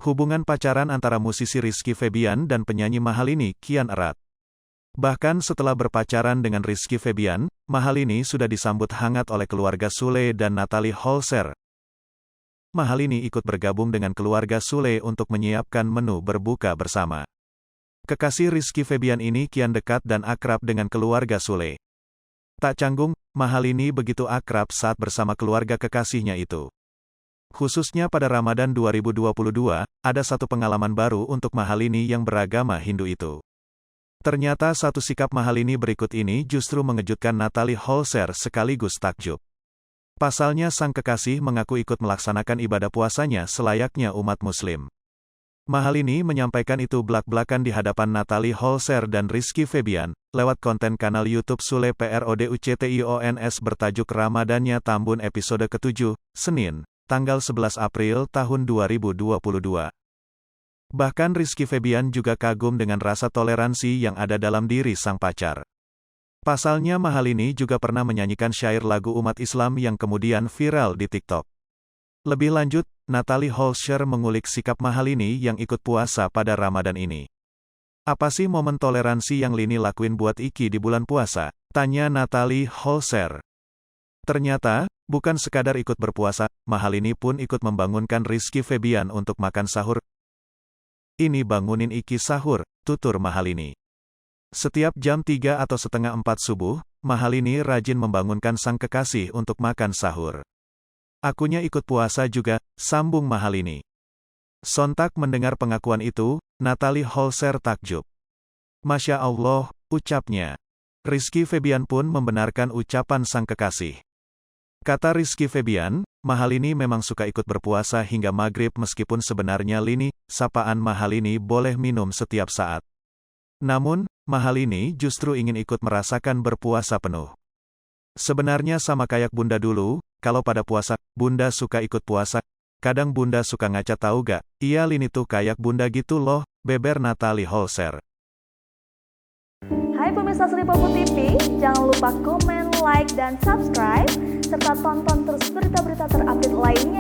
Hubungan pacaran antara musisi Rizky Febian dan penyanyi Mahalini kian erat. Bahkan setelah berpacaran dengan Rizky Febian, Mahalini sudah disambut hangat oleh keluarga Sule dan Natalie Holzer. Mahalini ikut bergabung dengan keluarga Sule untuk menyiapkan menu berbuka bersama. Kekasih Rizky Febian ini kian dekat dan akrab dengan keluarga Sule. Tak canggung, Mahalini begitu akrab saat bersama keluarga kekasihnya itu. Khususnya pada Ramadan 2022, ada satu pengalaman baru untuk Mahalini yang beragama Hindu itu. Ternyata satu sikap Mahalini berikut ini justru mengejutkan Natalie Holzer sekaligus takjub. Pasalnya sang kekasih mengaku ikut melaksanakan ibadah puasanya selayaknya umat muslim. Mahalini menyampaikan itu blak-blakan di hadapan Natalie Holzer dan Rizky Febian, lewat konten kanal YouTube Sule Productions bertajuk Ramadannya Tambun episode ke-7, Senin, tanggal 11 April tahun 2022. Bahkan Rizky Febian juga kagum dengan rasa toleransi yang ada dalam diri sang pacar. Pasalnya Mahalini juga pernah menyanyikan syair lagu umat Islam yang kemudian viral di TikTok. Lebih lanjut, Natalie Holzer mengulik sikap Mahalini yang ikut puasa pada Ramadan ini. Apa sih momen toleransi yang Lini lakuin buat Iki di bulan puasa? Tanya Natalie Holzer. Ternyata, bukan sekadar ikut berpuasa, Mahalini pun ikut membangunkan Rizky Febian untuk makan sahur. Ini bangunin Iki sahur, tutur Mahalini. Setiap jam 3 atau setengah 4 subuh, Mahalini rajin membangunkan sang kekasih untuk makan sahur. Akunya ikut puasa juga, sambung Mahalini. Sontak mendengar pengakuan itu, Natalie Holzer takjub. Masya Allah, ucapnya. Rizky Febian pun membenarkan ucapan sang kekasih. Kata Rizky Febian, Mahalini memang suka ikut berpuasa hingga maghrib meskipun sebenarnya Lini, sapaan Mahalini boleh minum setiap saat. Namun, Mahalini justru ingin ikut merasakan berpuasa penuh. Sebenarnya sama kayak Bunda dulu, kalau pada puasa, Bunda suka ikut puasa. Kadang Bunda suka ngaca tahu gak, iya Lini tuh kayak Bunda gitu loh, beber Natalie Holzer. Hai pemirsa Sri Popo TV, jangan lupa komen, like, dan subscribe, serta tonton terus berita-berita terupdate lainnya